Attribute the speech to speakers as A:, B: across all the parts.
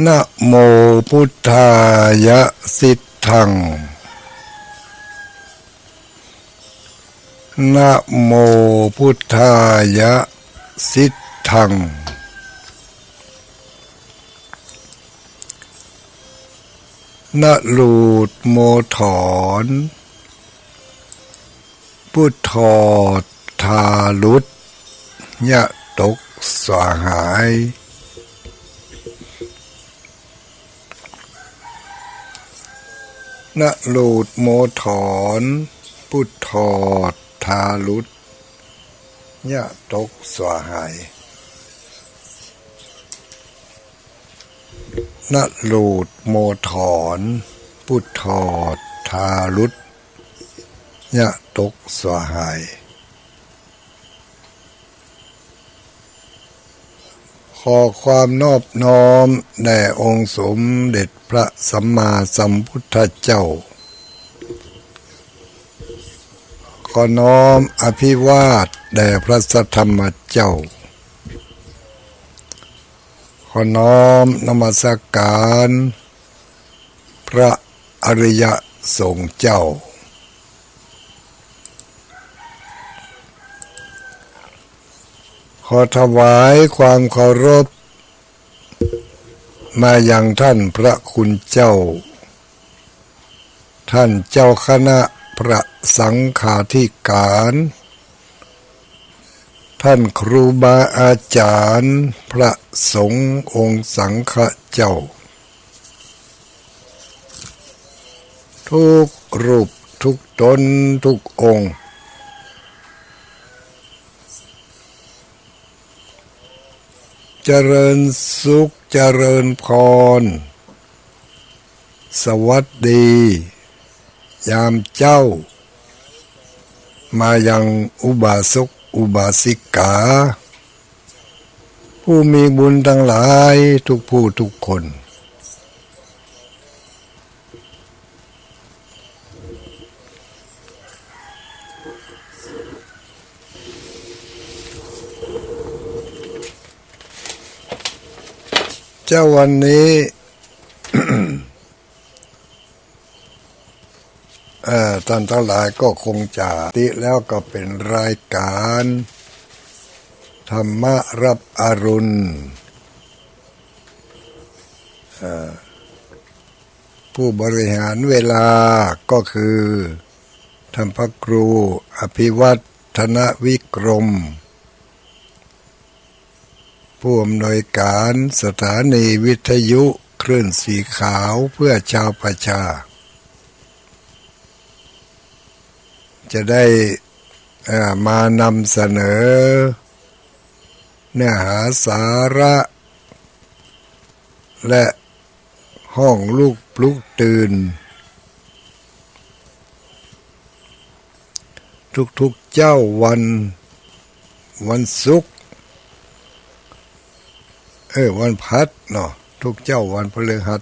A: นะโมพุทธายะสิทธังนะโมพุทธายะสิทธังนะลูดโมถอนพุทธอทาลุตยะตกสหายนะลูดโมถอนพุทธอทาลุตยะตกสหายนะลูดโมถอนพุทธอทาลุตยะตกสหายขอความนอบน้อมแด่องค์สมเด็จพระสัมมาสัมพุทธเจ้าขอน้อมอภิวาทแด่พระสัทธรรมเจ้าขอน้อมนมัสการพระอริยสงฆ์เจ้าขอถวายความเคารพมายังท่านพระคุณเจ้าท่านเจ้าคณะพระสังฆาธิการท่านครูบาอาจารย์พระสงฆ์องค์สังฆเจ้าทุกรูปทุกตนทุกองค์เจริญสุขเจริญพรสวัสดียามเจ้ามายังอุบาสกอุบาสิกาผู้มีบุญทั้งหลายทุกผู้ทุกคนเจ้าวันนี้ ท่านทั้งหลายก็คงจะติแล้วก็เป็นรายการธรรมะรับอรุณผู้บริหารเวลาก็คือท่านพระครูอภิวัฒนวิกรมผู้อำนวยการสถานีวิทยุคลื่นสีขาวเพื่อชาวประชาจะได้มานำเสนอเนื้อหาสาระและห้องลูกปลุกตื่นทุกๆเจ้าวันศุกร์วันพัดเนาะทุกเจ้าวันพฤหัส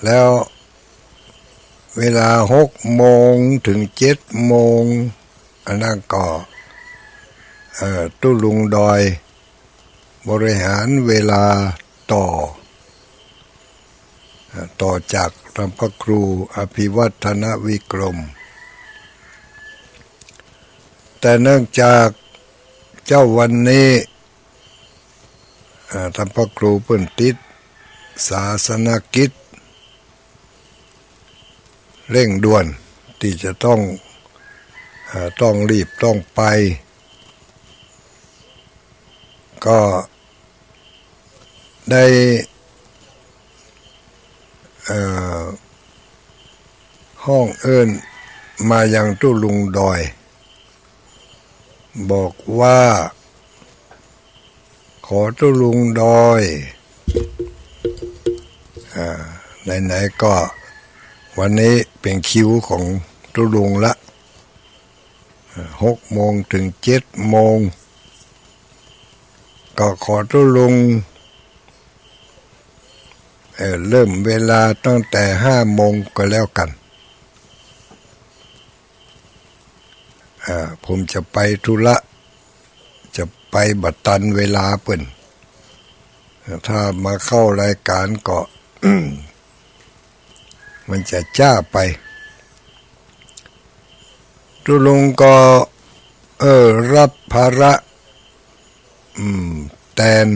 A: แล้วเวลา6 โมงถึง7 โมงอันนั้นก็ตุลุงดอยบริหารเวลาต่อจากท่านพระครูอภิวัฒนวิกรมแต่เนื่องจากเจ้าวันนี้ท่านพระครูเพิ่นติดศาสนกิจเร่งด่วนที่จะต้องรีบต้องไปก็ได้ห้องเอิ้นมายังตุลุงดอยบอกว่าขอตุลุงดอยไหนๆก็วันนี้เป็นคิวของตุลุงละ6 โมงถึง7 โมงก็ขอตุลุงเริ่มเวลาตั้งแต่5 โมงก็แล้วกันผมจะไปธุระ จะไปบัดตันเวลาเปิ่นถ้ามาเข้ารายการก็ มันจะจ้าไปตุลุงก็รับภาระแทน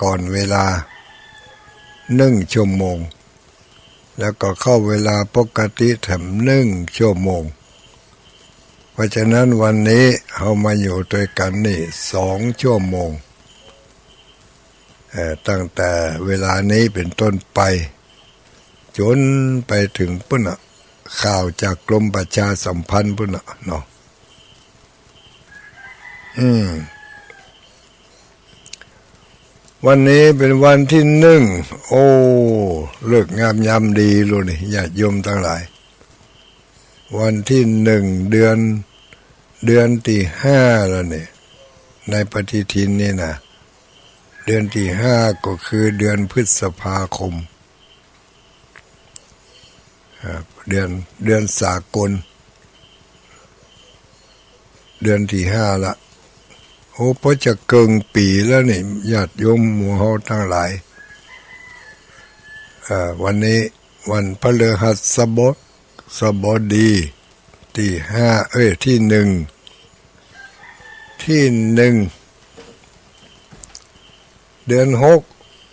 A: ก่อนเวลา1 ชั่วโมงแล้วก็เข้าเวลาปกติแถม1 ชั่วโมงเพราะฉะนั้นวันนี้เรามาอยู่ด้วยกันนี่2 ชั่วโมงตั้งแต่เวลานี้เป็นต้นไปจนไปถึงปุ่นน่ะข่าวจากกรมประชาสัมพันธ์ปุ่นน่ะเนาะวันนี้เป็นวันที่1โอ้เลิกงามยามดีเลยนี่ญาติโยมทั้งหลายวันที่1 เดือนที่5แล้วนี่ในปฏิทินนี่นะเดือนที่5ก็คือเดือนพฤษภาคมเดือนสากลเดือนที่5ละโอ้พอจะเกินปีแล้วนี่ญาติโยมหมู่เฮาทั้งหลายวันนี้วันพฤหัสบดีที่ที่1เดือน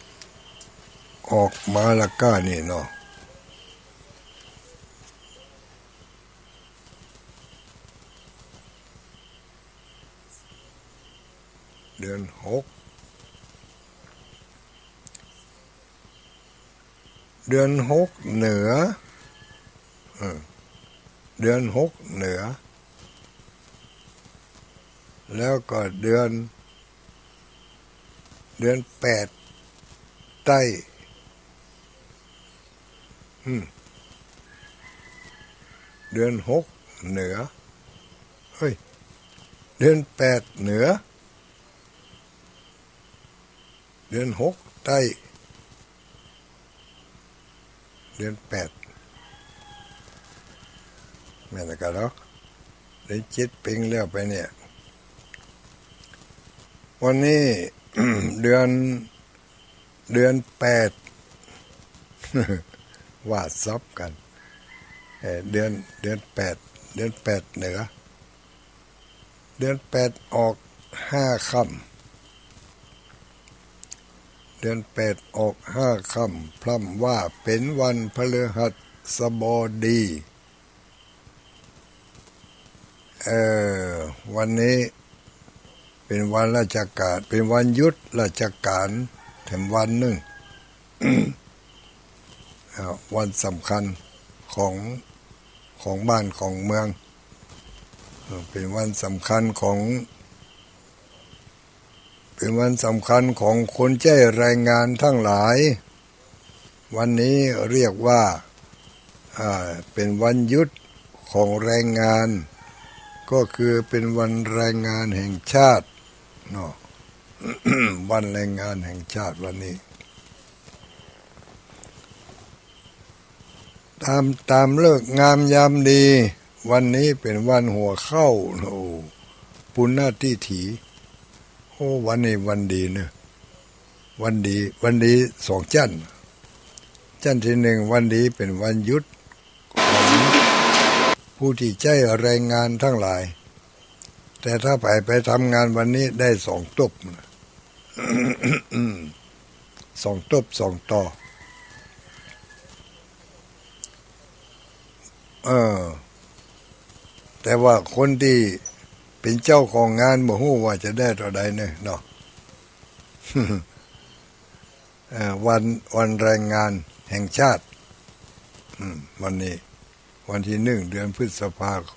A: 6ออกมาละก้านี่เนาะเดือน6เหนือเดือน6เหนือแล้วก็เดือน8ใต้เดือน6เหนือเดือน8เหนือเดือน6ใต้เดือน8แม่นกันแล้วได้7ปีแล้วไปเนี่ยวันนี้ เดือน8ว่าซับกันเดือน8เหนือเดือน8ออก5ค่ำเดือน8ออก5ค่ำพร่ำว่าเป็นวันพฤหัสบดีวันนี้เป็นวันราชการเป็นวันหยุดราชการแถมวันหนึ่ง วันสำคัญของบ้านของเมืองเป็นวันสำคัญของคนใช้แรงงานทั้งหลายวันนี้เรียกว่าเป็นวันหยุดของแรงงานก็คือเป็นวันแรงงานแห่งชาติเนาะ วันแรงงานแห่งชาติวันนี้ตามเลิกงามยามดีวันนี้เป็นวันหัวเข้าโอ้ปุณณทิถีโอ้วันนี้วันดีเนอะวันดี2 จันทร์ที่1วันดีเป็นวันหยุดของผู้ที่ใช้แรงงานทั้งหลายแต่ถ้าไปทำงานวันนี้ได้2 ตบ 2 ตบ 2 ต่อแต่ว่าคนที่เป็นเจ้าของงานบ่ฮู้ว่าจะได้เท่าใดเนี่ยเนาะ วันแรงงานแห่งชาติวันนี้วันที่1เดือนพฤษภาคม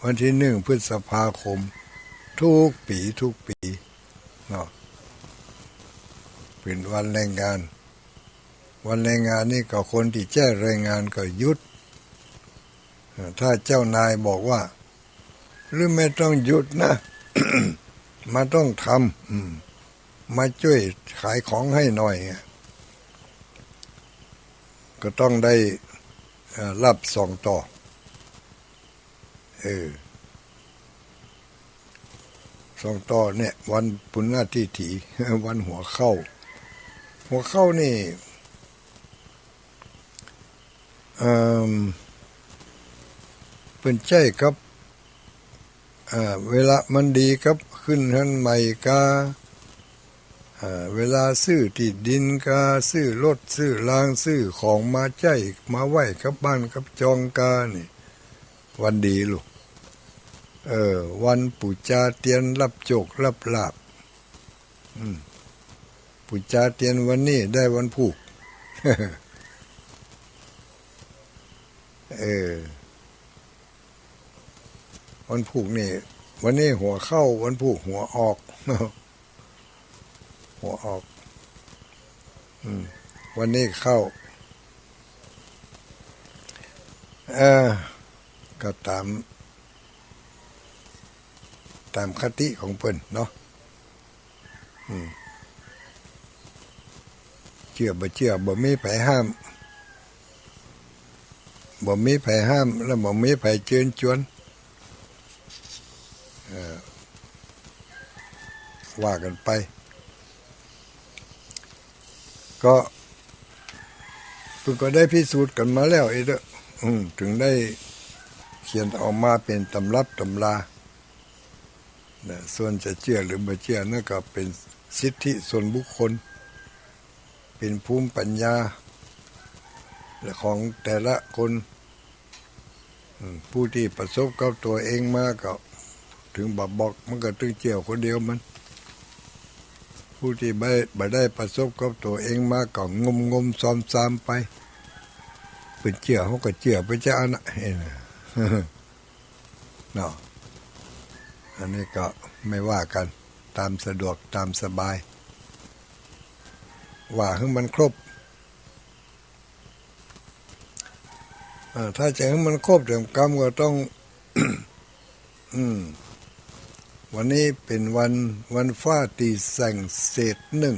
A: วันที่1พฤษภาคมทุกปีเนาะเป็นวันแรงงานนี่ก็คนที่แจ้งแรงงานก็หยุดถ้าเจ้านายบอกว่าหรือไม่ต้องหยุดนะ มาต้องทำมาช่วยขายของให้หน่อยก็ต้องได้รับ2 ต่อ ส่งต่อเนี่ยวันปุณณทิฏฐิ วันหัวเข้านี่เป็นใจครับเวลามันดีครับขึ้นทันใหม่กาเวลาซื้อที่ดินกาซื้อรถซื้อรางซื้อของมาใจมาไหว้กับบ้านกับจองกานี่วันดีลูกวันปู่จาเตียนรับโจกรับลาบปู่จาเตียนวันนี้ได้วันผูก วันผูกนี่วันนี้หัวเข้าวันผูกหัวออก หัวออกวันนี้เข้าก็ตามคติของเพิ่นเนาะเชื่อบ่เชื่อบ่มีไผห้ามบ่มีไผห้ามแล้วบ่มีไผเชิญชวนว่ากันไปก็เพิ่นก็ได้พิสูจน์กันมาแล้วไอ้เด้อถึงได้เขียนออกมาเป็นตำรับตำราส่วนจะเชื่อหรือไม่เชื่อนั่นก็เป็นสิทธิส่วนบุคคลเป็นภูมิปัญญาของแต่ละคนผู้ที่ประสบกับตัวเองมาก็ถึงบอกมันก็ตึงเจียวคนเดียวมันผู้ที่ไม่ได้ประสบกับตัวเองมาก็งมซ้ำไปเป็นเจียวเขาก็เจียวไปจ้านะเนาะอันนี้ก็ไม่ว่ากันตามสะดวกตามสบายว่าให้มันครบถ้าจะให้มันครบเรื่องกรรมก็ต้อง วันนี้เป็นวันฟ้าตีแสงเศษหนึ่ง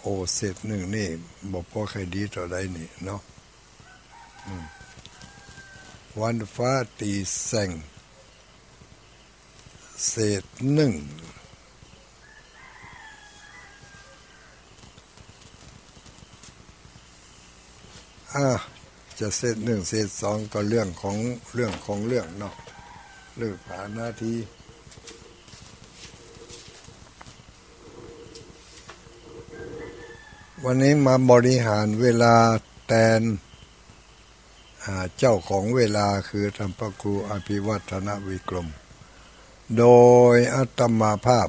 A: โอ้เศษหนึ่งนี่บอกพอใครดีต่อใดนี่เนาะวันฟ้าตีแสงเศษหนึ่งจะเศษหนึ่งเศษสองก็เรื่องของเนาะเรื่องผ่านนาทีวันนี้มาบริหารเวลาแทนเจ้าของเวลาคือท่านพระครูอภิวัฒนวิกรมโดยอาตมาภาพ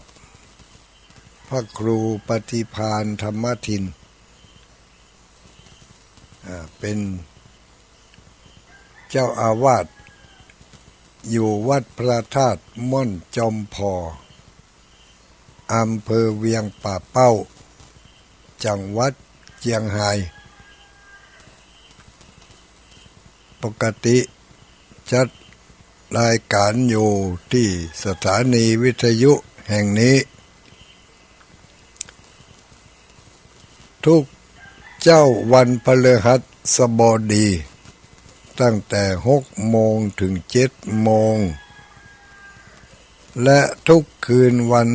A: พระครูปฏิภาณธรรมทินเป็นเจ้าอาวาสอยู่วัดพระธาตุม่อนจอมพออำเภอเวียงป่าเป้าจังหวัดเชียงรายปกติจัดรายการอยู่ที่สถานีวิทยุแห่งนี้ทุกเจ้าวันพฤหัสบดีตั้งแต่6 โมงถึง7 โมงและทุกคืนวัน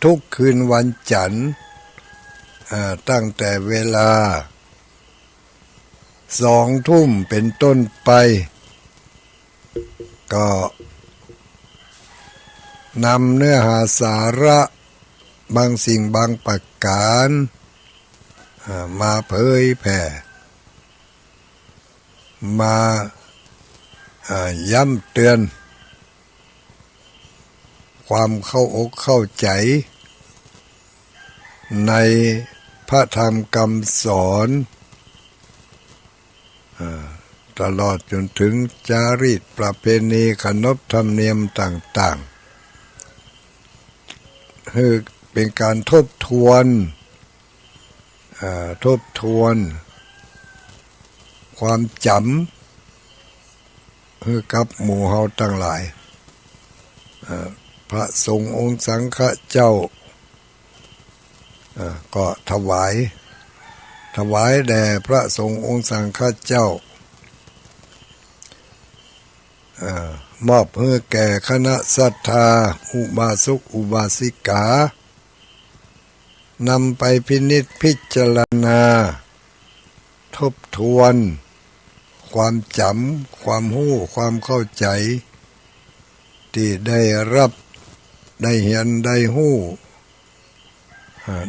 A: ทุกคืนวันจันทร์ตั้งแต่เวลา2 ทุ่มเป็นต้นไปก็นำเนื้อหาสาระบางสิ่งบางประการมาเผยแผ่มาย้ำเตือนความเข้าอกเข้าใจในพระธรรมคำสอนตลอดจนถึงจารีตประเพณีขนบธรรมเนียมต่างๆคือเป็นการทบทวนความจำคือกับหมู่เฮาทั้งหลายพระสงฆ์องค์สังฆเจ้าก็ถวายแด่พระสงฆ์องค์สังฆเจ้า มอบให้แก่คณะศรัทธาอุบาสกอุบาสิกานำไปพินิจพิจารณาทบทวนความจำความหู้ความเข้าใจที่ได้รับได้เห็นได้หู้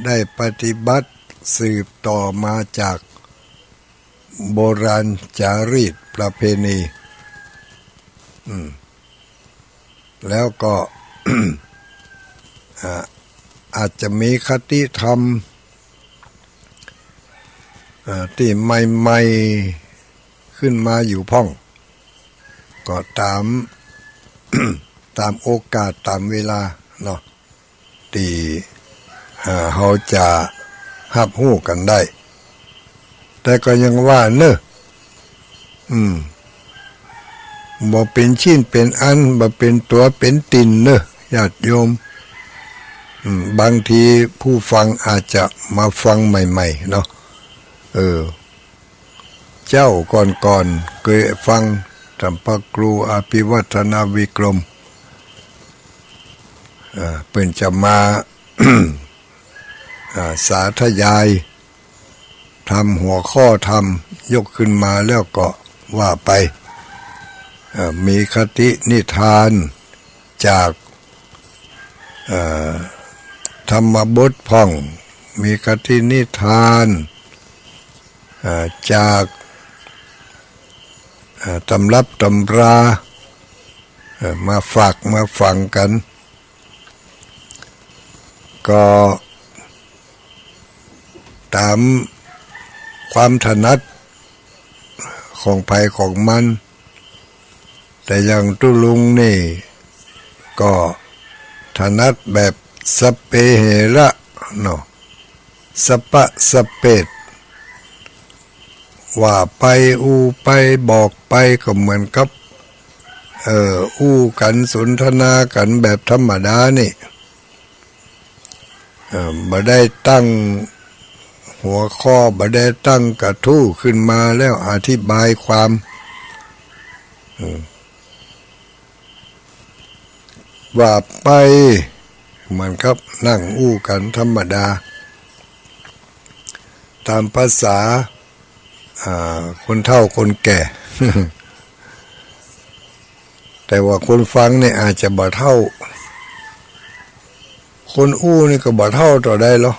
A: ได้ปฏิบัติสืบต่อมาจากโบราณจารีตประเพณีแล้วก็ อาจจะมีคติธรรมที่ใหม่ๆขึ้นมาอยู่พ่องก็ตาม ตามโอกาสตามเวลาเนาะที่เราจะรับรู้กันได้แต่ก็ยังว่าเนอะบ่เป็นชิ้นเป็นอันบ่เป็นตัวเป็นตินเนอะญาติโยมบางทีผู้ฟังอาจจะมาฟังใหม่ๆเนาะเจ้าก่อนเคยฟังธรรมพระครูอภิวัฒนาวิกรมเพิ่นจะมา สาธยายทำหัวข้อทำยกขึ้นมาแล้วก็ว่าไปมีคตินิทานจากธรรมบทพ่องมีคตินิทานจากตำรับตำรามาฝากมาฟังกันก็ตามความถนัดของภัยของมันแต่อย่างตุลุงนี่ก็ถนัดแบบสเปเหระเนาะสปะสเปดว่าไปอูไปบอกไปก็เหมือนกับอู้กันสนทนากันแบบธรรมดานี่บ่ได้ตั้งหัวข้อบ่ได้ตั้งกระทู้ขึ้นมาแล้วอธิบายความว่าไปเหมือนครับนั่งอู้กันธรรมดาตามภาษาคนเฒ่าคนแก่ แต่ว่าคนฟังเนี่ยอาจจะบ่เท่าคนอู้นี่ก็บ่เท่าต่อได้หรอ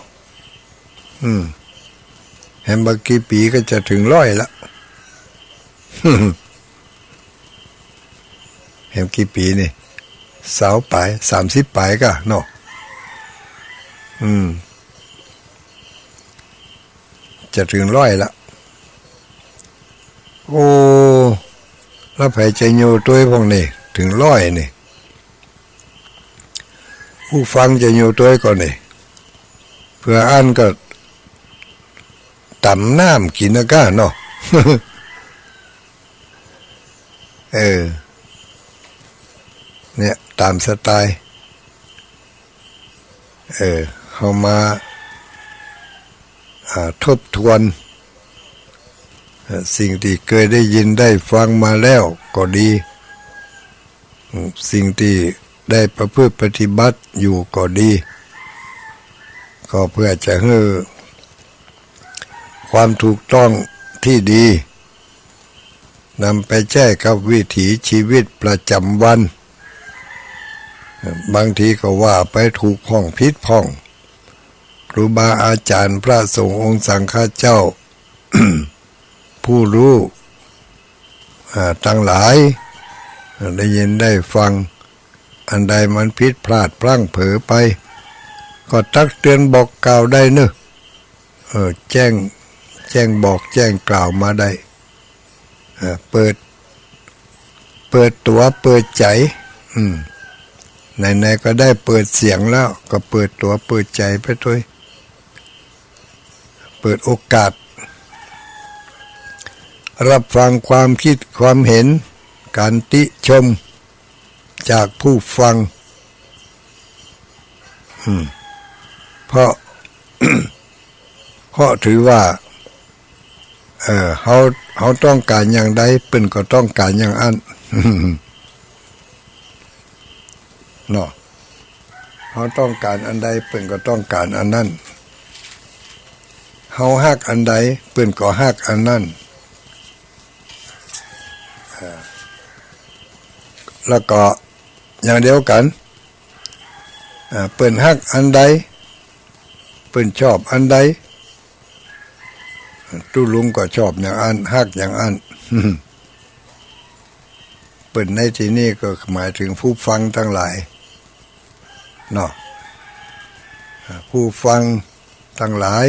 A: เห็นบักกี่ปีก็จะถึง100ละ เห็นกี่ปีนี่20 ปลาย30 ปลายก็เนาะจะถึง100ละโอ้แล้วไผจะอยู่ตัวพวกนี้ถึง100นี่ผู้ฟังจะอยู่ตัวก่อนนี่เพื่ออ่านก็ต่ำน้ำกินนะก้าเนาะ เนี่ยตามสไตล์เข้ามาทบทวนสิ่งที่เคยได้ยินได้ฟังมาแล้วก็ดีสิ่งที่ได้ประพฤติปฏิบัติอยู่ก็ดีก็เพื่อจะให้ความถูกต้องที่ดีนำไปแจ้กับวิถีชีวิตประจำวันบางทีก็ว่าไปถูกพ้องผิดพ้องครูบาอาจารย์พระสงฆ์องค์สังฆเจ้า ผู้รู้ทั้งหลายได้ยินได้ฟังอันใดมันผิดพลาดพลั้งเผลอไปก็ตักเตือนบอกกล่าวได้เนอะแจ้งบอกแจ้งกล่าวมาได้เปิดตัวเปิดใจไหนๆก็ได้เปิดเสียงแล้วก็เปิดตัวเปิดใจไปด้วยเปิดโอกาสรับฟังความคิดความเห็นการติชมจากผู้ฟังเพราะ เพราะถือว่าเขาต้องการอย่างใดเปิ้นก็ต้องการอย่างอัน เนาะเขาต้องการอันใดเพิ่นก็ต้องการอันนั้นเขาฮักอันใดเพิ่นก็ฮักอันนั้นแล้วก็อย่างเดียวกันเปิ้นฮักอันใดเปิ้นชอบอันใดตู้ลุงก็ชอบอย่างอันฮักอย่างอันเปิ้นในที่นี้ก็หมายถึงผู้ฟังทั้งหลายเนาะผู้ฟังทั้งหลาย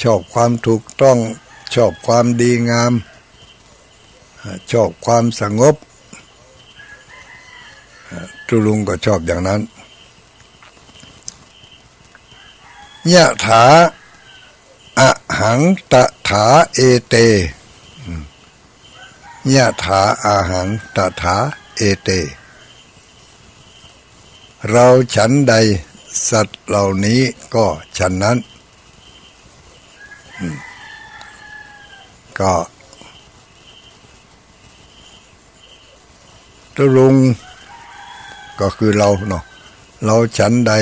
A: ชอบความถูกต้องชอบความดีงามชอบความสงบตุลุงก็ชอบอย่างนั้นยะถาอะหังตะถาเอเตยะถาอาหังตะถาเอเตเราฉันใดสัตว์เหล่านี้ก็ฉันนั้นก็ตุลุงก็คือเราเนาะเราฉันใด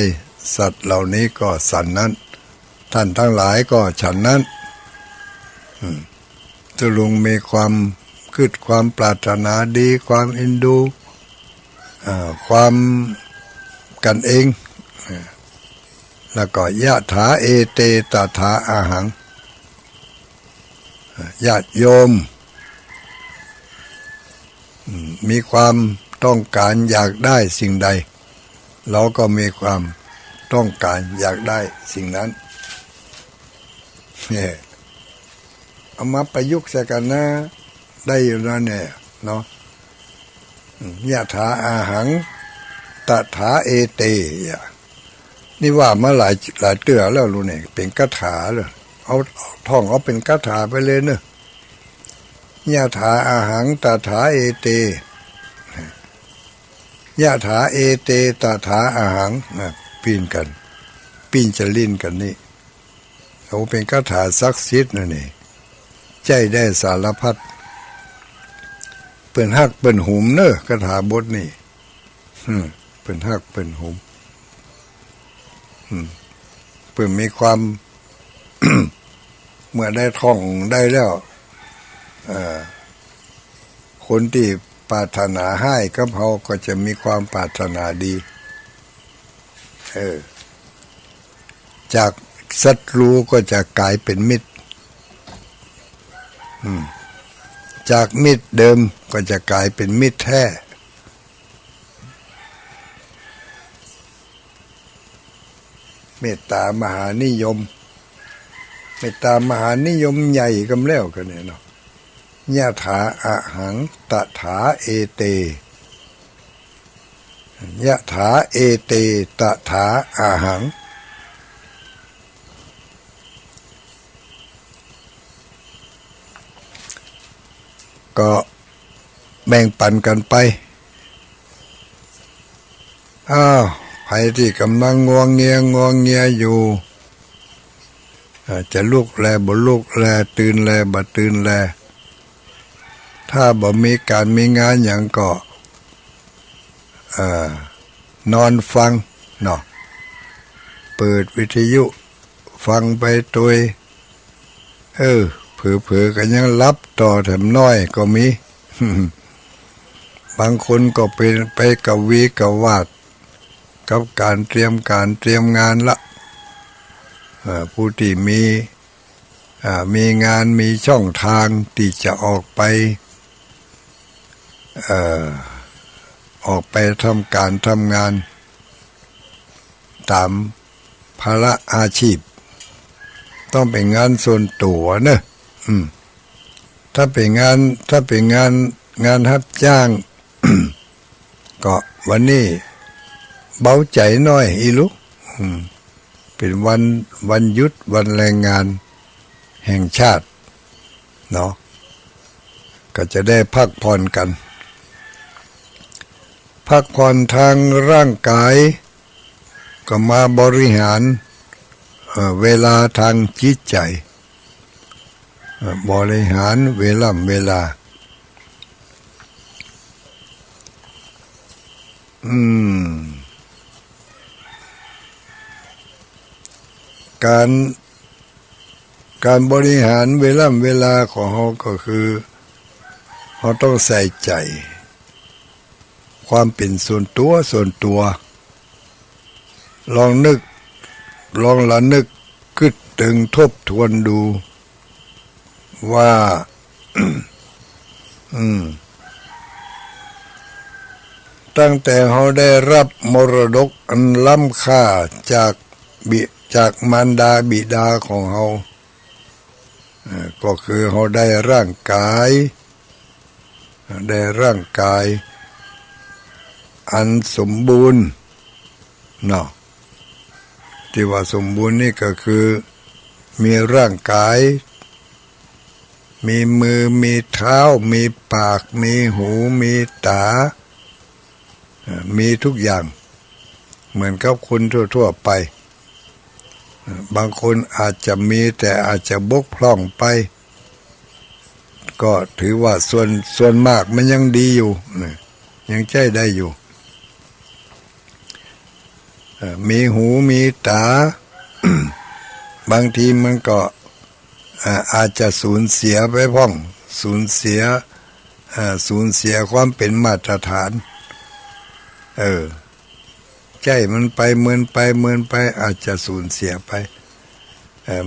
A: สัตว์เหล่านี้ก็สันนั้นท่านทั้งหลายก็ฉันนั้นตุลุงมีความคิดความปรารถนาดีความเอ็นดูความกันเองแล้วก็ยะถาเอเตตถาอาหังญาติโยมมีความต้องการอยากได้สิ่งใดเราก็มีความต้องการอยากได้สิ่งนั้นเนี่ยเอามาประยุกต์ใส่กันนะได้อยู่แล้วเนี่ยเนาะยะถาอาหังตถาเอเตนี่ว่ามาหลายเตือแล้วรู้เนี่ยเป็นคาถาเลยเอาท่องเอาเป็นคาถาไปเลยเนอะยะถาอาหังตถาเอเตยะถาเอเตตถาอาหังปีนกันปีนจะลิ้นกันนี่เขาเป็นคาถาศักดิ์สิทธิ์นั่นนี่ใจได้สารพัดเปิ้นฮักเปิ้นหุมเนอะคาถาบทนี่เปิ้นฮักเปิ้นหุมเปิ้นมีความ เมื่อได้ท่องได้แล้วคนที่ปรารถนาให้กับเขาก็จะมีความปรารถนาดีจากศัตรูก็จะกลายเป็นมิตรจากมิตรเดิมก็จะกลายเป็นมิตรแท้เมตตามหานิยมเมตตามหานิยมใหญ่กำแล้วกันเนี่ยเนาะยะถาอะหังตถาเอเตยะถาเอเตตถาอะหังก็แบ่งปันกันไปใครที่กำลังงวงเงียอยู่จะลุกแลบ่ลุกแลตื่นแลบ่ตื่นแลถ้าบ่มีการมีงานอย่างก็นอนฟังเนาะเปิดวิทยุฟังไปตัวเผลอๆก็ยังรับต่อแถมน้อยก็มี บางคนก็เป็นไปกวีกวาดกับการเตรียมงานละผู้ที่มีงานมีช่องทางที่จะออกไปทำการทำงานตามภาระอาชีพต้องเป็นงานส่วนตัวเนอะถ้าเป็นงานรับจ้าง ก็วันนี้เบาใจหน่อยอีลูกเป็นวันหยุดวันแรงงานแห่งชาติเนาะก็จะได้พักผ่อนกันพักผ่อนทางร่างกายก็มาบริหารเวลาทางจิตใจบริหารเวลา การการบริหารเวลาของเขาก็คือเขาต้องใส่ใจความเป็นส่วนตัวลองนึกลองละนึกคิดถึงทบทวนดูว่า ตั้งแต่เขาได้รับมรดกอันล้ำค่าจากมารดาบิดาของเขาก็คือเขาได้ร่างกายอันสมบูรณ์เนาะที่ว่าสมบูรณ์นี่ก็คือมีร่างกายมีมือมีเท้ามีปากมีหูมีตามีทุกอย่างเหมือนกับคนทั่วไปบางคนอาจจะมีแต่อาจจะบกพร่องไปก็ถือว่าส่วนมากมันยังดีอยู่ยังใช้ได้อยู่มีหูมีตา บางทีมันก็อาจจะสูญเสียไปพ้องสูญเสียความเป็นมาตรฐานใจมันไปเมินไปอาจจะสูญเสียไป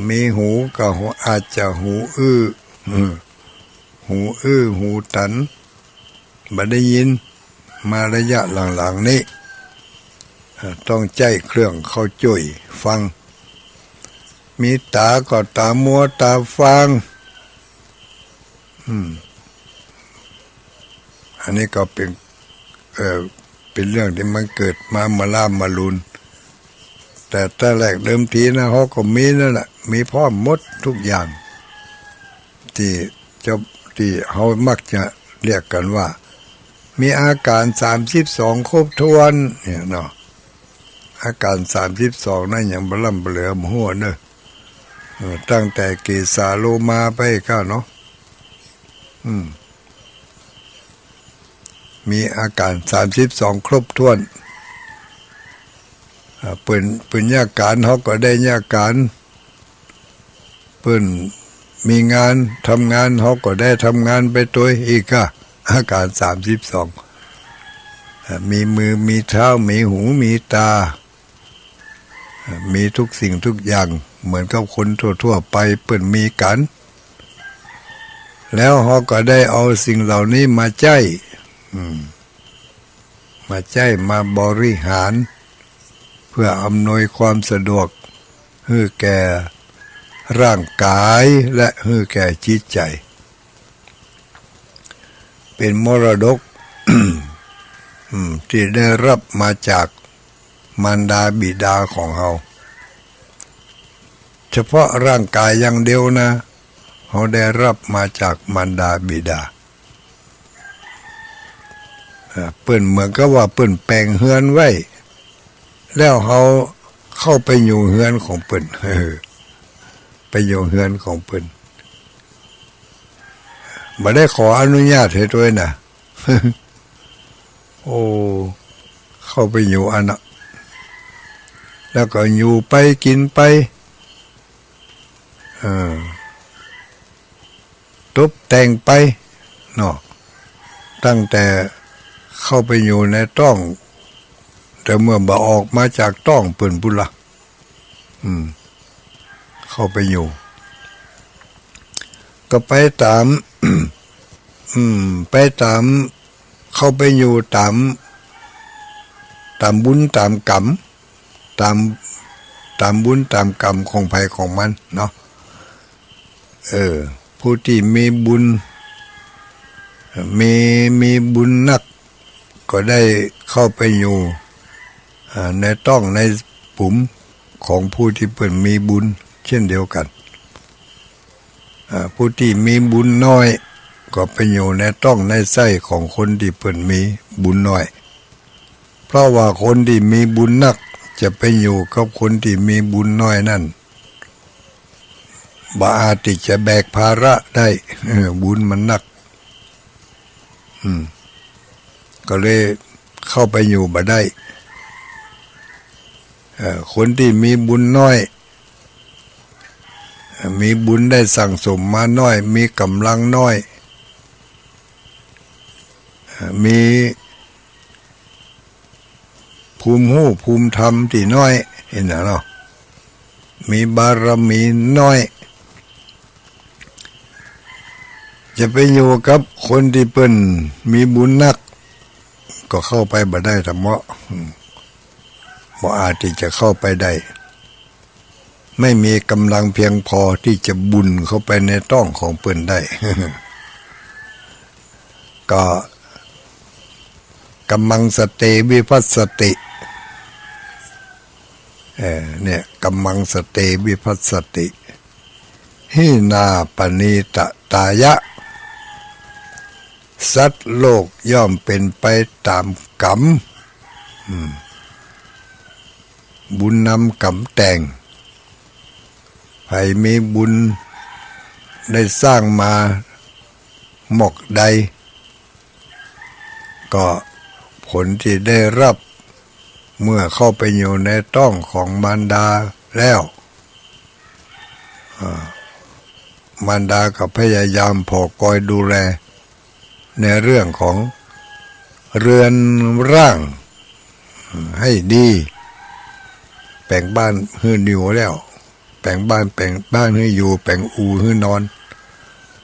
A: มีหูก็อาจจะหูตันบ่ได้ยินมาระยะหลังๆนี้ต้องใจเครื่องเข้าจุ่ยฟังมีตาก็ตามัวตาฟังอันนี้ก็เป็นเรื่องที่มันเกิดมามาลุนแต่แต่แรกเดิมทีนะเขาก็มีนั่นแหละมีพร้อมหมดทุกอย่างที่เขามักจะเรียกกันว่ามีอาการ32ครบถ้วนเนี่ยเนาะอาการ32นั่นอย่างบล่ำเบลือมหัวเนอะตั้งแต่เกสาโลมาไปก็เนาะมีอาการ32ครบถ้วนปืนยาการเขาก็ได้ยาการปืนมีงานทำงานเขาก็ได้ทำงานไปตัวอีกค่ะอาการ32มีมือมีเท้ามีหูมีตามีทุกสิ่งทุกอย่างเหมือนกับคนทั่วไปเปิ้นมีกันแล้วเขาก็ได้เอาสิ่งเหล่านี้มาใจมาบริหารเพื่ออำนวยความสะดวกให้แก่ร่างกายและให้แก่จิตใจเป็นมรดก ที่ได้รับมาจากมารดาบิดาของเราเฉพาะร่างกายอย่างเดียวนะเขาได้รับมาจากมารดาบิดาเปิ้นเหมือนกับว่าเปิ้นแปลงเฮือนไว้แล้วเขาเข้าไปอยู่เฮือนของเปิ้นไปอยู่เฮือนของเปิ้นบ่ได้ขออนุญาตให้ด้วยนะ โอ้เข้าไปอยู่อันน่ะแล้วก็อยู่ไปกินไปตบแต่งไปเนาะตั้งแต่เข้าไปอยู่ในต้องแต่เมื่อบ่ออกมาจากต้องเปิ่นบุญละเข้าไปอยู่ก็ไปตาม ไปตามเข้าไปอยู่ตามบุญตามกรรมตามบุญตามกรรมของภัยของมันเนาะผู้ที่มีบุญมีบุญนักก็ได้เข้าไปอยู่ในต้องในปุ่มของผู้ที่เปิ่นมีบุญเช่นเดียวกันผู้ที่มีบุญน้อยก็ไปอยู่ในต้องในไส้ของคนที่เปิ่นมีบุญน้อยเพราะว่าคนที่มีบุญนักจะไปอยู่กับคนที่มีบุญน้อยนั่นบ่อาจจะแบกภาระได้บุญมันนักก็เลยเข้าไปอยู่บ่ได้คนที่มีบุญน้อย มีบุญได้สั่งสมมาน้อยมีกำลังน้อยมีภูมิหูภูมิธรรมที่น้อยเห็นเนาะมีบารมีน้อยจะไปอยู่กับคนที่เปิ้นมีบุญนักก็เข้าไปบ่ได้ธรรมะบ่อาจที่จะเข้าไปได้ไม่มีกำลังเพียงพอที่จะบุญเข้าไปในต้องของเปิ้นได้ ก็กัมมังสติวิภัสสติเนี่ยกัมมังสติวิภัสสติหินาปณีตตายะสัตว์โลกย่อมเป็นไปตามกรรมบุญนำกรรมแต่งใครมีบุญได้สร้างมาหมกใดก็ผลที่ได้รับเมื่อเข้าไปอยู่ในต้องของมารดาแล้วมารดาก็พยายามพอคอยดูแลในเรื่องของเรือนร่างให้ดีแปลงบ้านให้อยู่แล้วแปลงบ้านให้อยู่แปลงอูให้นอน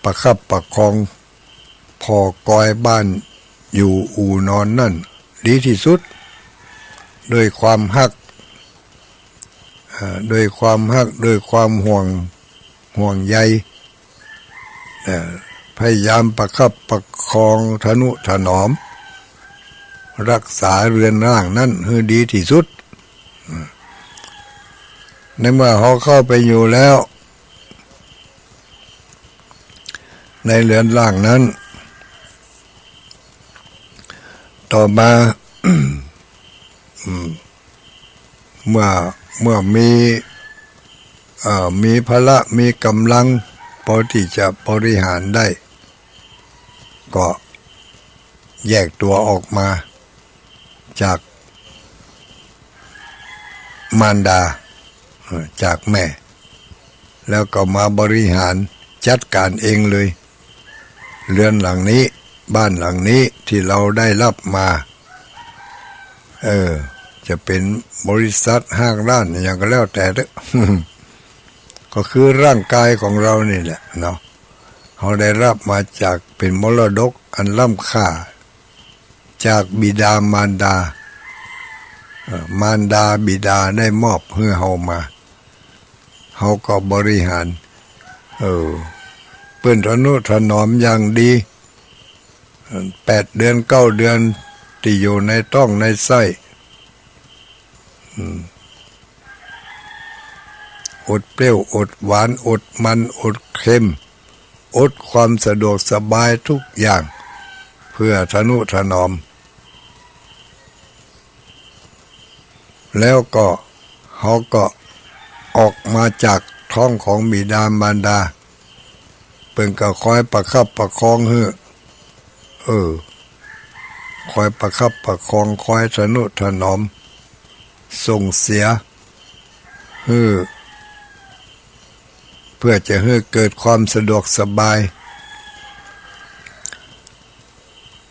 A: ประคับประคองพอคอยบ้านอยู่อูนอนนั่นดีที่สุดด้วยความฮักด้วยความห่วงใยพยายามประคับประคองทนุถนอมรักษาเรือนร่างนั้นให้ดีที่สุดในเมื่อเขาเข้าไปอยู่แล้วในเรือนร่างนั้นต่อมา เมื่อมีพละมีกำลังพอที่จะบริหารได้ก็แยกตัวออกมาจากมารดาจากแม่แล้วก็มาบริหารจัดการเองเลยเรือนหลังนี้บ้านหลังนี้ที่เราได้รับมาจะเป็นบริษัทห้างร้านอย่างก็แล้วแต่ก็คือร่างกายของเรานี่แหละเนาะเราได้รับมาจากเป็นมรดกอันล้ำค่าจากบิดามารดามารดาบิดาได้มอบให้เฮามาเฮาก็บริหารเปิ้นทนุถนอมอย่างดี8 เดือน9 เดือนที่อยู่ในท้องในไส้อดเปรี้ยวอดหวานอดมันอดเค็มอดความสะดวกสบายทุกอย่างเพื่อทนุถนอมแล้วก็เขาก็ออกมาจากท้องของบิดามารดาเพิ่นก็คอยประคับประคองคอยประคับประคองคอยทนุถนอมส่งเสียเพื่อจะให้เกิดความสะดวกสบาย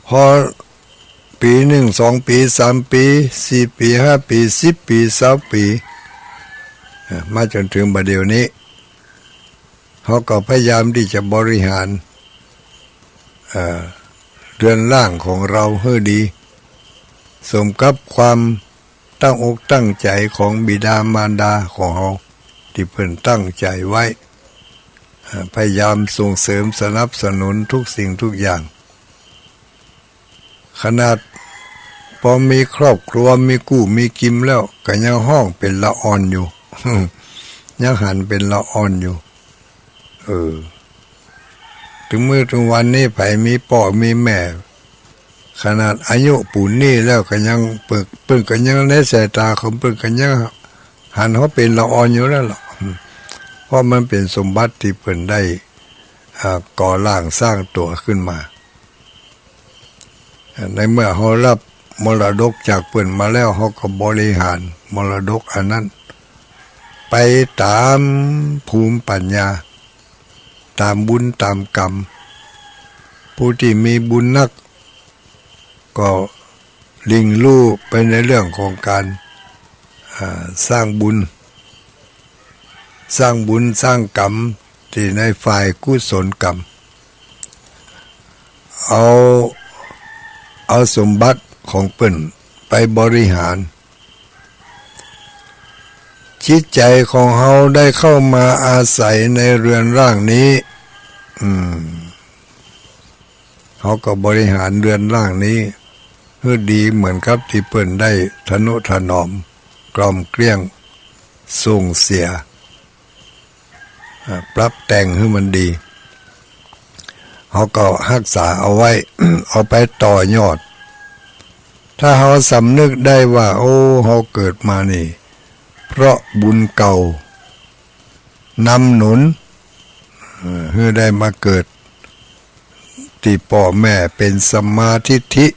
A: พอปี1 2 ปี3 ปี4 ปี5 ปี10 ปี20 ปีมาจนถึงบัดเดี๋ยวนี้เขาก็พยายามที่จะบริหารเรือนร่างของเราให้ดีสมกับความตั้งอกตั้งใจของบิดามารดาของเราที่เพิ่นตั้งใจไว้พยายามส่งเสริมสนับสนุนทุกสิ่งทุกอย่างขนาดพอมีครอบครัวมีกู้มีกิมแล้วก็ยังห้องเป็นละอ่อนอยู่ ยังหันเป็นละอ่อนอยู่ถึงมื้อถึงวันนี้ไผมีพ่อมีแม่ขนาดอายุปูนนี่แล้วก็ยังเปิ้นก็ยังในสายตาของเปิ้นก็ยังหันเขาเป็นละอ่อนอยู่แล้วล่ะเพราะมันเป็นสมบัติที่เปิ้นได้ก่อร่างสร้างตัวขึ้นมาในเมื่อเขารับมรดกจากเปิ้นมาแล้วเขาก็บริหารมรดกอันนั้นไปตามภูมิปัญญา ตามบุญตามกรรมผู้ที่มีบุญนักก็ลิงลู่ไปในเรื่องของการสร้างบุญสร้างกรรมที่ในฝ่ายกุศลกรรมเอาสมบัติของเปิ้นไปบริหารจิตใจของเฮาได้เข้ามาอาศัยในเรือนร่างนี้เขาก็บริหารเรือนร่างนี้เพื่อดีเหมือนกับที่เปิ้นได้ทนุถนอมกล่อมเกลี้ยงส่งเสียปรับแต่งให้มันดีเขาก็รักษาเอาไว้ เอาไปต่อยอดถ้าเขาสำนึกได้ว่าโอ้เขาเกิดมานี่เพราะบุญเก่านำหนุนเพื่อได้มาเกิดที่พ่อแม่เป็นสัมมาทิฏฐิ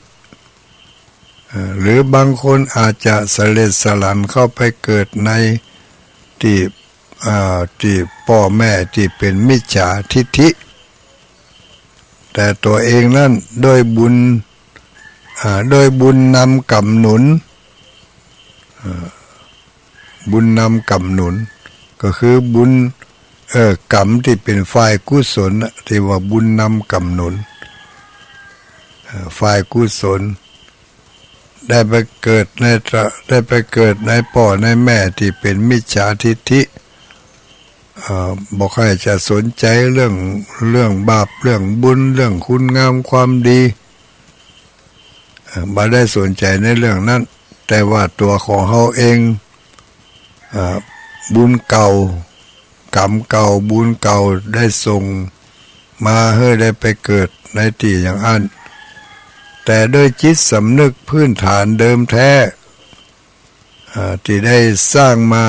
A: หรือบางคนอาจจะสเลดสลันเข้าไปเกิดในที่พ่อแม่ที่เป็นมิจฉาทิฏฐิแต่ตัวเองนั่นด้วยบุญนำกำหนุนบุญนำกำหนุนก็คือบุญกรรมที่เป็นฝ่ายกุศลที่ว่าบุญนำกำหนุนฝ่ายกุศลได้ไปเกิดในพ่อในแม่ที่เป็นมิจฉาทิฏฐิบอกให้จะสนใจเรื่องบาปเรื่องบุญเรื่องคุณงามความดีบ่ได้สนใจในเรื่องนั้นแต่ว่าตัวของเขาเองบุญเก่ากรรมเก่าบุญเก่าได้ส่งมาให้ได้ไปเกิดในที่อย่างนั้นแต่ด้วยจิตสำนึกพื้นฐานเดิมแท้ที่ได้สร้างมา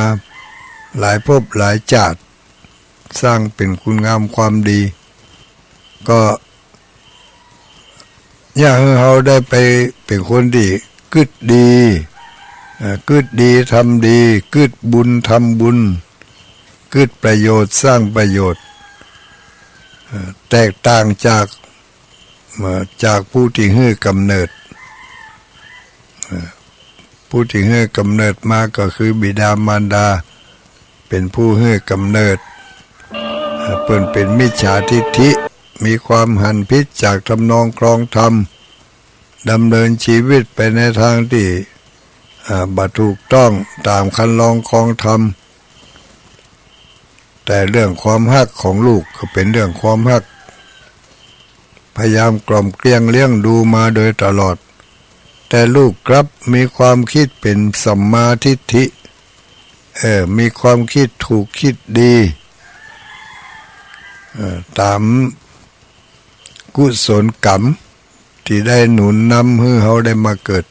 A: หลายภพหลายชาติสร้างเป็นคุณงามความดีก็อยากให้เขาได้ไปเป็นคนดีกึดดีทำดีกึดบุญทำบุญกึดประโยชน์สร้างประโยชน์แตกต่างจากผู้ที่ให้กำเนิดผู้ที่ให้กำเนิดมาก็คือบิดามารดาเป็นผู้ให้กำเนิดเปิ้นเป็นมิจฉาทิฏฐิมีความหันผิดจากทำนองครองธรรมดำเนินชีวิตไปในทางที่บ่ถูกต้องตามคันลองครองธรรมแต่เรื่องความฮักของลูกก็เป็นเรื่องความฮักพยายามกล่อมเกลี้ยงเลี้ยงดูมาโดยตลอดแต่ลูกกลับมีความคิดเป็นสัมมาทิฏฐิมีความคิดถูกคิดดีตามกุศลกรรมที่ได้หนุนนำให้เขาได้มาเกิด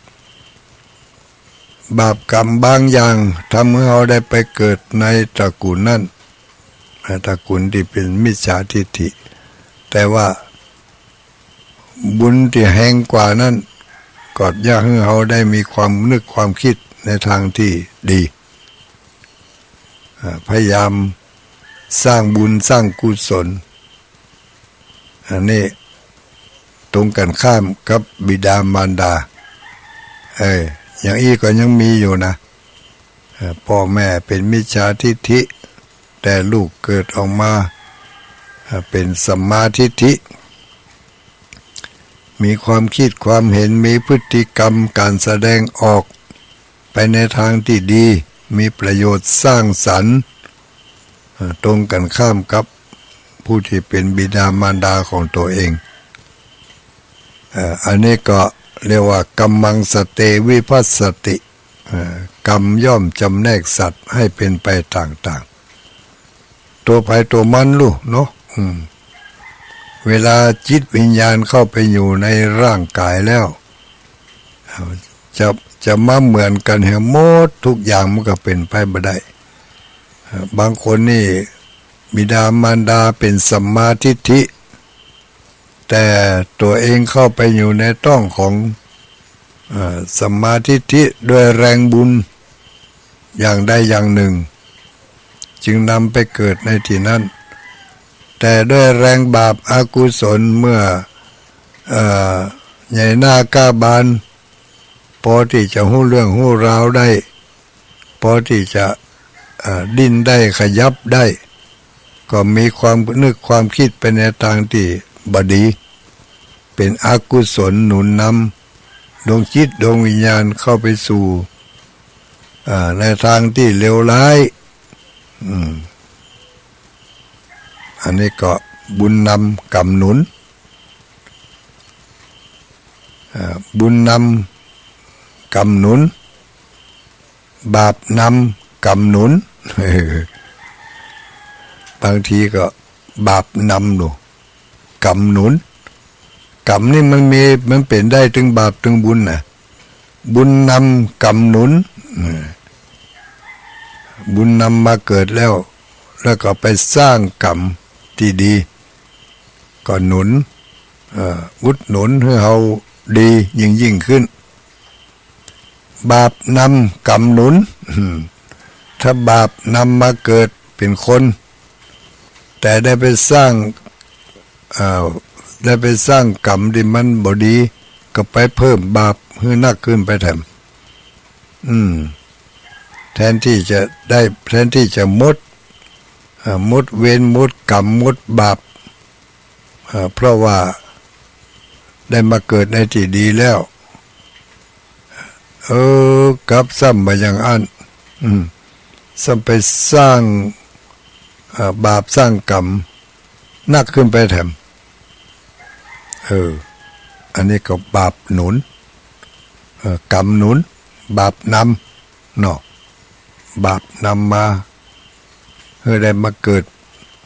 A: บาปกรรมบางอย่างทำให้เขาได้ไปเกิดในตระกูลนั้นตระกูลที่เป็นมิจฉาทิฏฐิแต่ว่าบุญที่แห่งกว่านั้นก็อยากให้เขาได้มีความนึกความคิดในทางที่ดีพยายามสร้างบุญสร้างกุศลอันนี้ตรงกันข้ามกับบิดามารดาอย่างอี้ก็ยังมีอยู่นะพ่อแม่เป็นมิจฉาทิฏฐิแต่ลูกเกิดออกมาเป็นสัมมาทิฏฐิมีความคิดความเห็นมีพฤติกรรมการแสดงออกไปในทางที่ดีมีประโยชน์สร้างสรรค์ตรงกันข้ามกับผู้ที่เป็นบิดามารดาของตัวเองอันนี้ก็เรียกว่ากัมมังสเตวิภัสสติกรรมย่อมจำแนกสัตว์ให้เป็นไปต่างๆตัวไปตัวมันลูกเนาะเวลาจิตวิญญาณเข้าไปอยู่ในร่างกายแล้วจะมาเหมือนกันเหหมดทุกอย่างมันก็เป็นไปบ่ได้บางคนนี่บิดามารดาเป็นสัมมาทิฏฐิแต่ตัวเองเข้าไปอยู่ในต้องของสัมมาทิฏฐิด้วยแรงบุญอย่างใดอย่างหนึ่งจึงนำไปเกิดในที่นั้นแต่ แต่ด้วยแรงบาปอากุศลเมื่อใหญ่หน้ากล้าบานพอที่จะหู้เรื่องหู้ราวได้พอที่จะดิ้นได้ขยับได้ก็มีความนึกความคิดไปในทางที่บดีเป็นอกุศลหนุนนำดวงจิตดวงวิญญาณเข้าไปสู่ในทางที่เลวร้ายอันนี้ก็บุญนำกรรมหนุนบุญนำกรรมหนุนบาปนำกรรมหนุนบางทีก็บาปนำดูกรรมหนุนกรรมนี่มันเป็นได้ถึงบาปถึงบุญนะบุญนำกรรมหนุนบุญนำมาเกิดแล้วก็ไปสร้างกรรมที่ดีก็หนุนอุดหนุนให้เราดียิ่งขึ้นบาปนำกรรมหนุนถ้าบาปนำมาเกิดเป็นคนแต่ได้ไปสร้างกรรมที่มันบ่ดีก็ไปเพิ่มบาปให้หนักขึ้นไปแถมแทนที่จะหมดเวรหมดกรรมหมดบาปเพราะว่าได้มาเกิดในที่ดีแล้วกลับซ้ำมาอย่างอันซ้ำไปสร้างบาปสร้างกรรมหนักขึ้นไปแถมอันนี้ก็บาปหนุนกรรมหนุนบาปนำเนาะบาปนำมาได้มาเกิด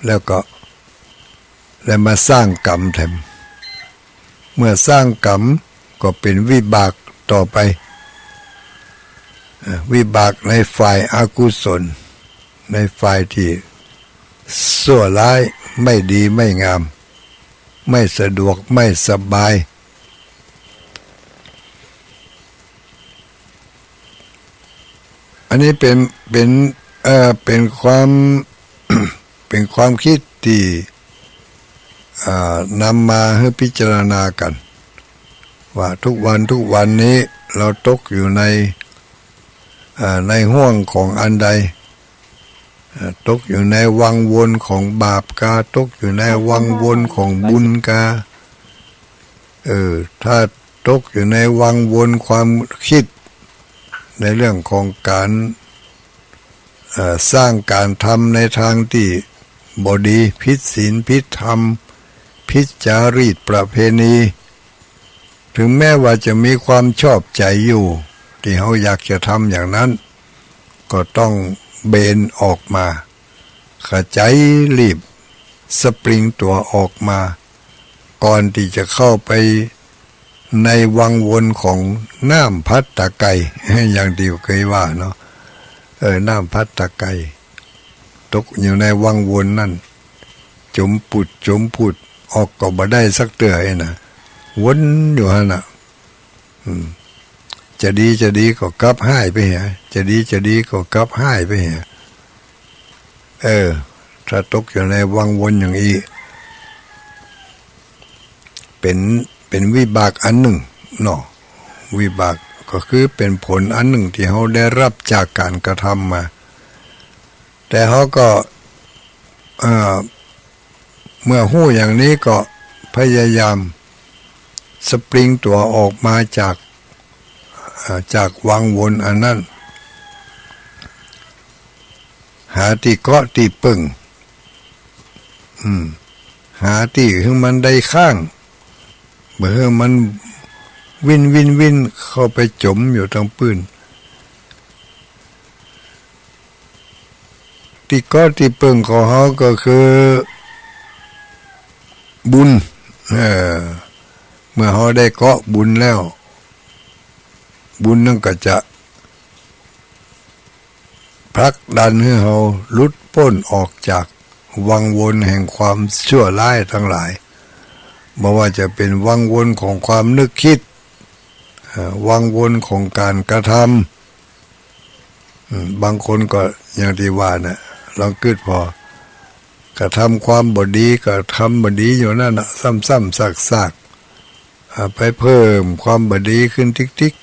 A: แล้วก็ได้มาสร้างกรรมแถมเมื่อสร้างกรรมก็เป็นวิบากต่อไปวิบากในฝ่ายอากุศลในฝ่ายที่ชั่วร้ายไม่ดีไม่งามไม่สะดวกไม่สบายอันนี้เป็นความ เป็นความคิดที่นำมาให้พิจารณากันว่าทุกวันนี้เราตกอยู่ในห่วงของอันใดตกอยู่ในวังวนของบาปกาตกอยู่ในวังวนของบุญกาถ้าตกอยู่ในวังวนความคิดในเรื่องของการสร้างการทำในทางที่บดีผิดศีลผิดธรรมผิดจารีตประเพณีถึงแม้ว่าจะมีความชอบใจอยู่ที่เขาอยากจะทำอย่างนั้นก็ต้องเบนออกมาขจายรีบสปริงตัวออกมาก่อนที่จะเข้าไปในวังวนของน้ำพัดตะไกอย่างที่เคยว่าเนาะน้ำพัดตะไกตกอยู่ในวังวนนั่นจมปุดออกก็บ่ได้สักเตือนะวนอยู่ฮะน่ะจะดีก็กลับหายไปเหรอจะดีก็กลับหายไปเหรอถ้าตกอยู่ในวังวนอย่างนี้เป็นวิบากอันหนึ่งเนาะวิบากก็คือเป็นผลอันหนึ่งที่เขาได้รับจากการกระทำมาแต่เขาก็เมื่อหู้อย่างนี้ก็พยายามสปริงตัวออกมาจากวังวนอันนั้นหาที่เกาะที่ปึ่งหาที่ให้มันได้ข้างเบื่อมันวินเข้าไปจมอยู่ทางปืนที่เกาะที่ปึ่งของเขาก็คือบุญเมื่อเขาได้เกาะบุญแล้วบุญนั่นก็จะผลักดันให้เขาหลุดพ้นออกจากวังวนแห่งความชั่วร้ายทั้งหลายไม่ว่าจะเป็นวังวนของความนึกคิดวังวนของการกระทำบางคนก็อย่างที่ว่านะลองคิดพอ ก็ทำความบดีก็ทำบดีอยู่นั่นนะซ้ำๆซากๆไปเพิ่มความบดีขึ้นทิก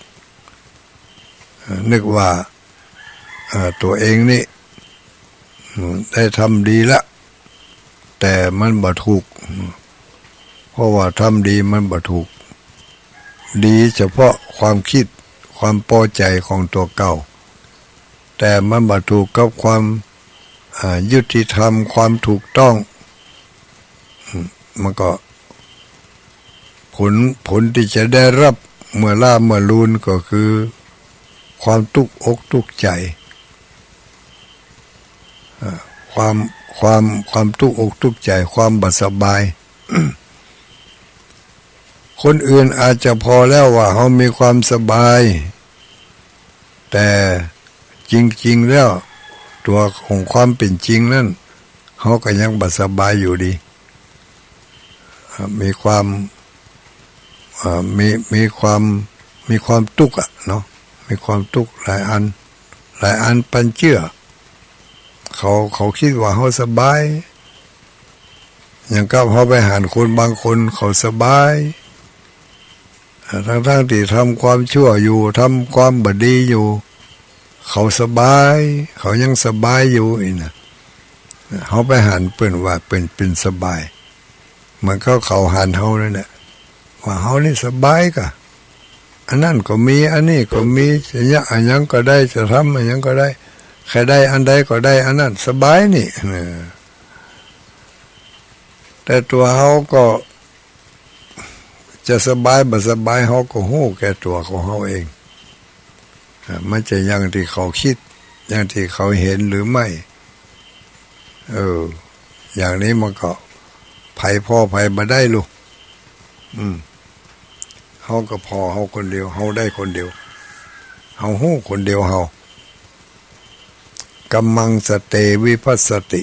A: ๆนึกว่าตัวเองนี่ได้ทำดีละแต่มันบ่ถูกเพราะว่าทำดีมันบ่ถูกดีเฉพาะความคิดความพอใจของตัวเก่าแต่มันบ่ถูกกับความยุติธรรมความถูกต้องมันก็ผลที่จะได้รับเมื่อล่าเมื่อลูนก็คือความทุกข์อกทุกข์ใจความทุกข์อกทุกข์ใจความบ่สบาย คนอื่นอาจจะพอแล้วว่าเขามีความสบายแต่จริงๆแล้วตัวของความเป็นจริงนั่นเขาก็ยังบ่สบายอยู่ดีมีความมีความทุกข์เนาะมีความทุกข์หลายอันปันเชื่อเขาคิดว่าเขาสบายอย่างกับเขาไปหาคนบางคนเขาสบายทั้งที่ทำความชั่วอยู่ทำความบดีอยู่เขาสบายเขายังสบายอยู่อีกนะเขาไปหันเปิ้นว่าเป็นสบายเหมือนเขาหันเขาเลยเนี่ยว่าเขานี่สบายกะอันนั้นก็มีอันนี้ก็มีจะยะอันยังก็ได้จะทำอันยังก็ได้ใครได้อันใดก็ได้อันนั้นสบายนี่แต่ตัวเขาก็จะสบายบ่สบายเขาก็ฮู้แก่ตัวของเขาเองมันจะอย่างที่เขาคิดอย่างที่เขาเห็นหรือไม่อย่างนี้มันก็ไผพ่อไผบ่ได้ลูกเขาก็พอเขาคนเดียวเขาได้คนเดียวเขาฮู้คนเดียวเขากัมมังสเตวิภัสสติ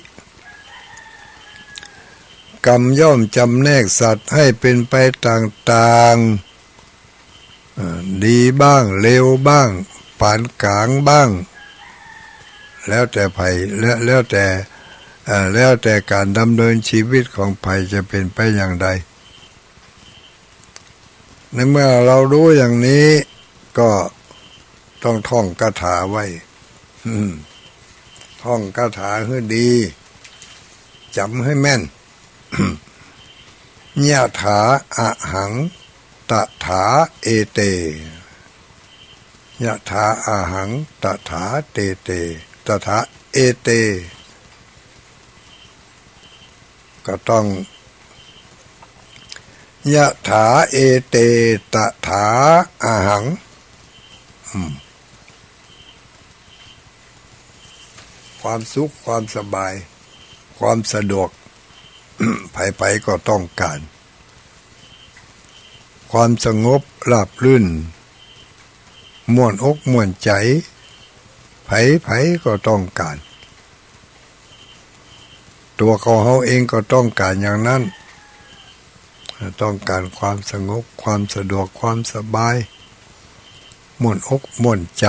A: กรรมย่อมจำแนกสัตว์ให้เป็นไปต่างๆดีบ้างเลวบ้างปานกลางบ้างแล้วแต่ภัยแล้วแต่การดำเนินชีวิตของภัยจะเป็นไปอย่างใดในเมื่อเรารู้อย่างนี้ก็ต้องท่องคาถาไว้ท่องคาถาให้ดีจำให้แม่น ยะถาอะหังตถาเอเตยะถาอะหังตถาเตตถาเอเตก็ต้องยะถาเอเตตถาอะหังความสุขความสบายความสะดวกไผก็ต้องการความสงบราบรื่นม่วนอกม่วนใจไผก็ต้องการตัวเขาเองก็ต้องการอย่างนั้นต้องการความสงบความสะดวกความสบายม่วนอกม่วนใจ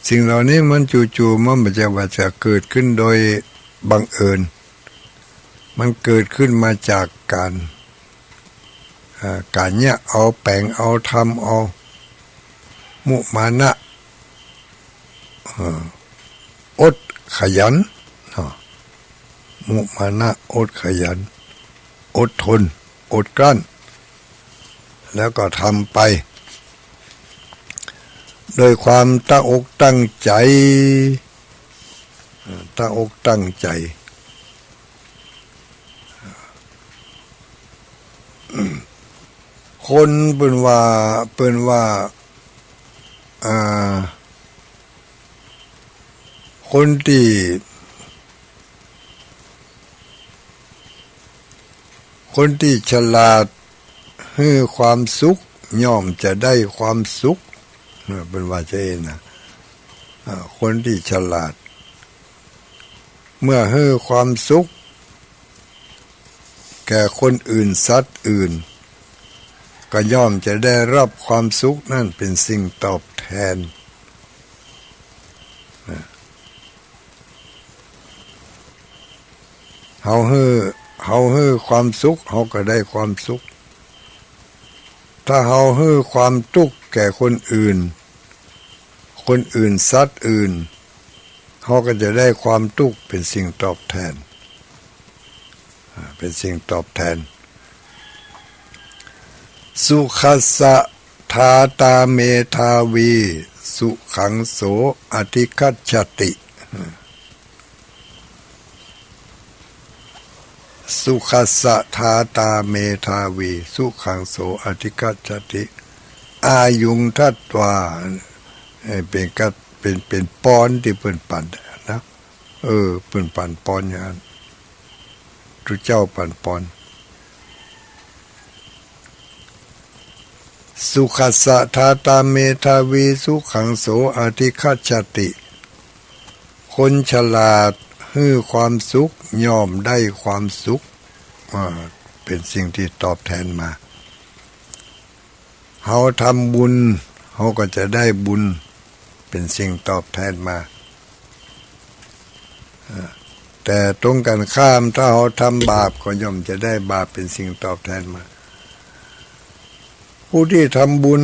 A: สิ่งเหล่านี้มันจู่ๆมันไม่ใช่ว่าจะเกิดขึ้นโดยบังเอิญมันเกิดขึ้นมาจากการเนี่ยเอาแปลงเอาทำเอามุมานะอดขยันมุมานะอดขยันอดทนอดกลั้นแล้วก็ทำไปโดยความตั้งอกตั้งใจตั้งอกตั้งใจคนเปิ้นว่าคนที่ฉลาดให้ความสุขย่อมจะได้ความสุขเป็นว่าเช่นนะคนที่ฉลาดเมื่อให้ความสุขแก่คนอื่นสัตว์อื่นก็ย่อมจะได้รับความสุขนั่นเป็นสิ่งตอบแทน เฮาฮื้อความสุขเฮาก็ได้ความสุขถ้าเฮาฮื้อความทุกข์แก่คนอื่นสัตว์อื่นเฮาก็จะได้ความทุกข์เป็นสิ่งตอบแทนสุขัสสะทาตาเมธาวีสุขังโสอธิคัจฉติสุขัสสะทาตาเมธาวีสุขังโสอธิคัจฉติอายุงทัตวาเป็นปอนที่เปิ้นปั่นนะเปิ้นปั่นปอนอย่างนั้นทุเจ้าปั่นปอนสุขัสสะทาตาเมธาวีสุขังโสอธิคัจฉติคนฉลาดฮื้อความสุขย่อมได้ความสุขเป็นสิ่งที่ตอบแทนมาเฮาทำบุญเฮาก็จะได้บุญเป็นสิ่งตอบแทนมาแต่ตรงกันข้ามถ้าเฮาทำบาปก็ย่อมจะได้บาปเป็นสิ่งตอบแทนมาผู้ที่ทำบุญ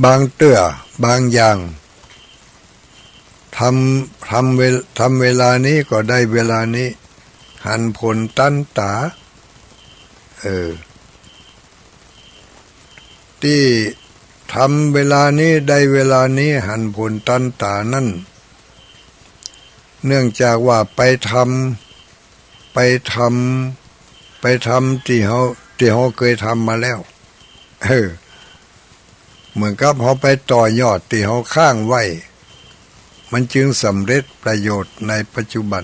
A: บางเตื้อบางอย่างทำเวลานี้ก็ได้เวลานี้หันผลตันตาที่ทำเวลานี้ได้เวลานี้หันผลตันตานั่นเนื่องจากว่าไปทำที่เขาเคยทำมาแล้วเหมือนกับเขาไปต่อยอดที่เขาข้างไว้มันจึงสำเร็จประโยชน์ในปัจจุบัน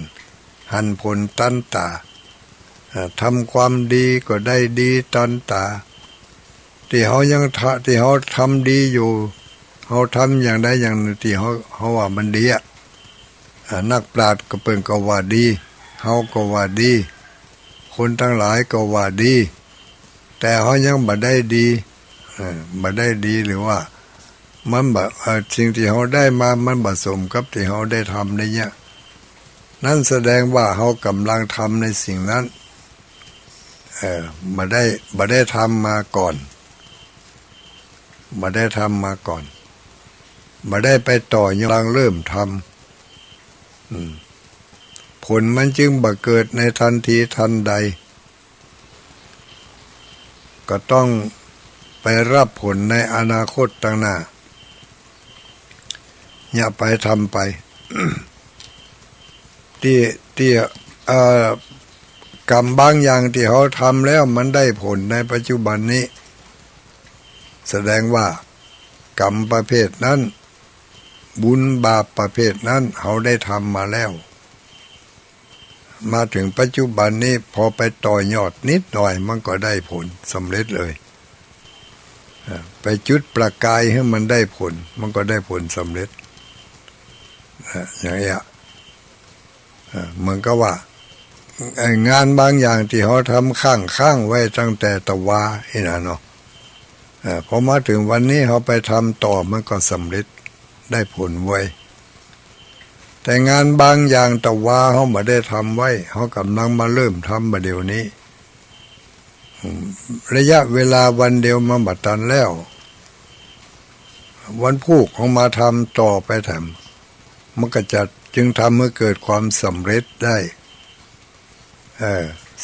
A: หันผลตันตาทำความดีก็ได้ดีตันตาที่เขาทำดีอยู่เขาทำอย่างใดอย่างหนึ่งที่เขาว่ามันดีนักปราชญ์ก็เปิ้นก็ว่าดีเขาก็ว่าดีคนทั้งหลายก็ว่าดีแต่เขายังบ่ได้ดีหรือว่ามันสิ่งที่เขาได้มามันผสมกับที่เขาได้ทำในเนี้ยนั่นแสดงว่าเขากำลังทำในสิ่งนั้นบ่ได้ทำมาก่อนบ่ได้ไปต่อยอดเริ่มทำผลมันจึงบ่เกิดในทันทีทันใดก็ต้องไปรับผลในอนาคตต่างหน้าอย่าไปทำไป ที่กรรมบางอย่างที่เขาทำแล้วมันได้ผลในปัจจุบันนี้แสดงว่ากรรมประเภทนั้นบุญบาปประเภทนั้นเขาได้ทำมาแล้วมาถึงปัจจุบันนี้พอไปต่อยอดนิดหน่อยมันก็ได้ผลสำเร็จเลยไปจุดประกายให้มันได้ผลมันก็ได้ผลสำเร็จอย่างนี้เหมือนกับว่างานบางอย่างที่เขาทำข้างไว้ตั้งแต่ตะวาเนาะพอมาถึงวันนี้เขาไปทำต่อมันก็สำเร็จได้ผลไว้แต่งานบางอย่างตะวาเขาไม่ได้ทำไว้เขากำลังมาเริ่มทำมาเดี๋ยวนี้ระยะเวลาวันเดียวมาบัดตันแล้ววันพุธเขามาทำต่อไปทำมันก็จะจึงทำให้เกิดความสำเร็จได้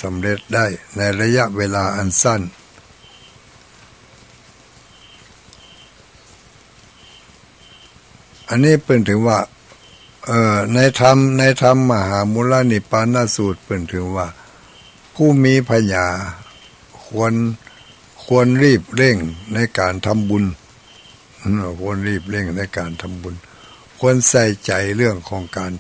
A: สำเร็จได้ในระยะเวลาอันสั้นอันนี้เป็นถึงว่าในธรรมมหามูลนิพพานสูตรเป็นถึงว่าผู้มีปัญญาควรรีบเร่งในการทำบุญควรรีบเร่งในการทำบุญควรใส่ใจเรื่องของการ